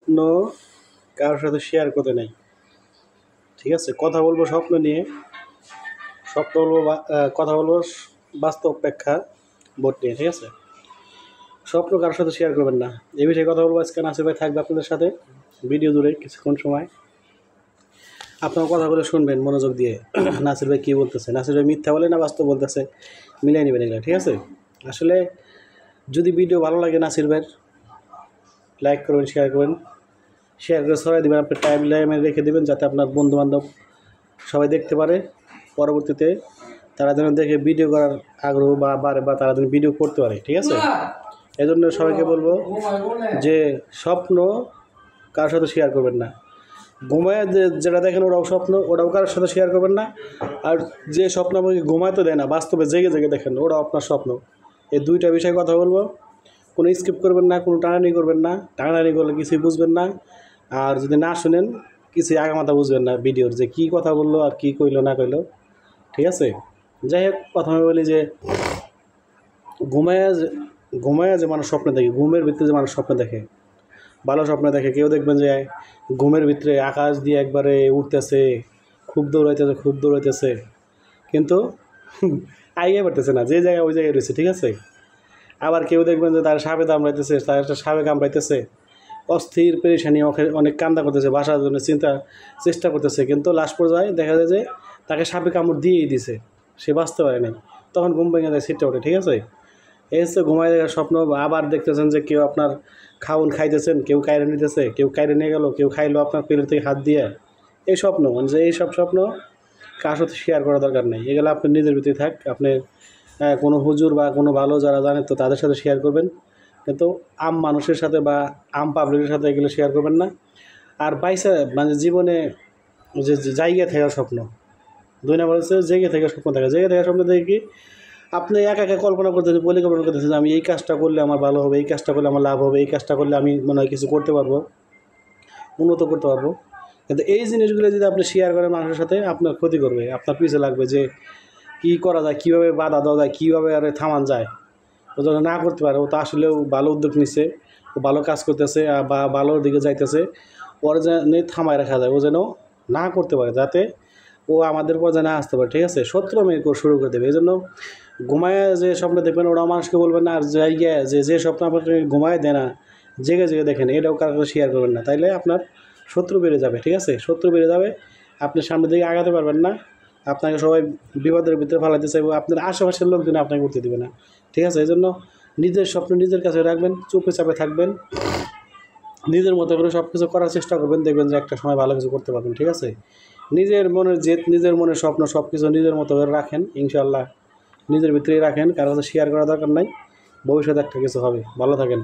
স্বপ্ন কারোর সাথে শেয়ার করতে নেই, ঠিক আছে? কথা বলবো স্বপ্ন নিয়ে, স্বপ্ন বলবো কথা বলবো বাস্তব প্রেক্ষাপট নিয়ে, ঠিক আছে? স্বপ্ন কারোর সাথে শেয়ার করবেন না, এই বিষয়ে কথা বলবো আজকে। নাসির ভাই থাকবে আপনাদের সাথে ভিডিও জুড়ে কিছুক্ষণ সময়, আপনার কথাগুলো শুনবেন মনোযোগ দিয়ে। নাসির ভাই কী বলতেছে, নাসির ভাই মিথ্যা বলে না বাস্তব বলতেছে, মিলিয়ে নেবেন এগুলো, ঠিক আছে? আসলে যদি ভিডিও ভালো লাগে নাসির ভাইয়ের, লাইক করবেন, শেয়ার করবেন, শেয়ার করে ছড়াই দেবেন, আপনার টাইম লাইনে রেখে দেবেন যাতে আপনার বন্ধুবান্ধব সবাই দেখতে পারে। পরবর্তীতে তারা যেন দেখে ভিডিও করার আগ্রহ বাড়ে বা তারা যেন ভিডিও করতে পারে, ঠিক আছে? এই জন্য সবাইকে বলবো যে স্বপ্ন কারোর সাথে শেয়ার করবেন না। ঘুমায় যেটা দেখেন ওটাও স্বপ্ন, ওটাও কারোর সাথে শেয়ার করবেন না। আর যে স্বপ্ন আপনাকে ঘুমাইতে দেয় না, বাস্তবে জেগে জেগে দেখেন, ওটাও আপনার স্বপ্ন। এই দুইটা বিষয়ে কথা বলবো। কোনো স্কিপ করবেন না, কোনো টানাটানি করবেন না, টানাটানি করলে কিছুই বুঝবেন না। আর যদি না শুনেন কিছুই আগামাথা বুঝবেন না ভিডিওর, যে কী কথা বললো আর কী কইলো না কইলো, ঠিক আছে? যাই হোক, প্রথমে বলি যে ঘুমায় যে মানুষ স্বপ্ন দেখে, ঘুমের ভিতরে যে মানুষ স্বপ্ন দেখে, ভালো স্বপ্ন দেখে, কেউ দেখবেন যে ঘুমের ভিতরে আকাশ দিয়ে একবারে উঠতেছে, খুব দৌড়াইতেছে, কিন্তু আইয়ে পারতেছে না, যে জায়গায় ওই জায়গায় রয়েছে, ঠিক আছে? আবার কেউ দেখবেন যে তার সাপে কামড়াইতেছে, তার একটা সাপে কামড়াইতেছে, অস্থির পেরেশানি, অনেক কান্দা করতেছে, বাসার জন্য চেষ্টা করতেছে, কিন্তু লাস্ট পর্যায়ে দেখা যায় যে তাকে সাপে কামড় দিয়েই দিছে, সে বাঁচতে পারে নাই, তখন ঘুম ভেঙে যায়, সিটটা ওঠে, ঠিক আছে? এই হচ্ছে ঘুমায় দেখার স্বপ্ন। আবার দেখতেছেন যে কেউ আপনার খাউন খাইতেছেন, কেউ কাইরে নিতেছে, কেউ কাইরে নিয়ে গেল, কেউ খাইলো আপনার পেটের থেকে হাত দিয়ে, এই স্বপ্ন, মানে যে এইসব স্বপ্ন কার সাথে শেয়ার করা দরকার নেই। এগুলো আপনি নিজের ভিতরে থাক, আপনি কোনো হুজুর বা কোনো ভালো যারা জানে তো তাদের সাথে শেয়ার করবেন, কিন্তু আম মানুষের সাথে বা আম পাবলিকের সাথে এগুলো শেয়ার করবেন না। আর বাইসা মানে জীবনে যে জায়গা থাকার স্বপ্ন, 2 নম্বর হচ্ছে জেগে থাকার স্বপ্ন থাকে। জেগে থাকার স্বপ্ন থেকে কি আপনি একা একা কল্পনা করতেছেন, পরিকল্পনা করতেছেন যে আমি এই কাজটা করলে আমার ভালো হবে, এই কাজটা করলে আমার লাভ হবে, এই কাজটা করলে আমি মনে হয় কিছু করতে পারবো, উন্নত করতে পারবো। কিন্তু এই জিনিসগুলো যদি আপনি শেয়ার করেন মানুষের সাথে, আপনার ক্ষতি করবে, আপনার পিছে লাগবে যে কী করা যায়, কীভাবে বাধা দেওয়া যায়, কীভাবে আর থামান যায়। ও যেন না করতে পারে, ও তো আসলেও ভালো উদ্যোগ নিচ্ছে, ও ভালো কাজ করতেছে বা ভালোর দিকে যাইতেছে, ওর যেন থামায় রাখা যায়, ও যেন না করতে পারে, যাতে ও আমাদের পর্যায়ে না আসতে পারে, ঠিক আছে? শত্রু মেয়ে শুরু করে দেবে। এই জন্য ঘুমায় যে স্বপ্ন দেখবেন ওরাও মানুষকে বলবেন না, আর জায়গায় যে স্বপ্ন আপনাকে ঘুমায় দেয় না, জেগে জেগে দেখেন, এটাও কারো শেয়ার করবেন না, তাইলে আপনার শত্রু বেড়ে যাবে, ঠিক আছে? শত্রু বেড়ে যাবে, আপনি সামনের দিকে আগাতে পারবেন না, আপনাকে সবাই বিপদের ভিতরে ফেলাতে চাইবে, আপনার আশেপাশের লোকজন আপনাকে উঠতে দেবে না, ঠিক আছে? এই জন্য নিজের স্বপ্ন নিজের কাছে রাখবেন, চুপে চাপে থাকবেন, নিজের মতো করে সব কিছু করার চেষ্টা করবেন, দেখবেন যে একটা সময় ভালো কিছু করতে পারবেন, ঠিক আছে? নিজের মনের জেদ, নিজের মনের স্বপ্ন সব কিছু নিজের মতো করে রাখেন, ইনশাআল্লাহ নিজের ভিতরেই রাখেন, কারো কাছে শেয়ার করা দরকার নাই, ভবিষ্যতে একটা কিছু হবে। ভালো থাকেন।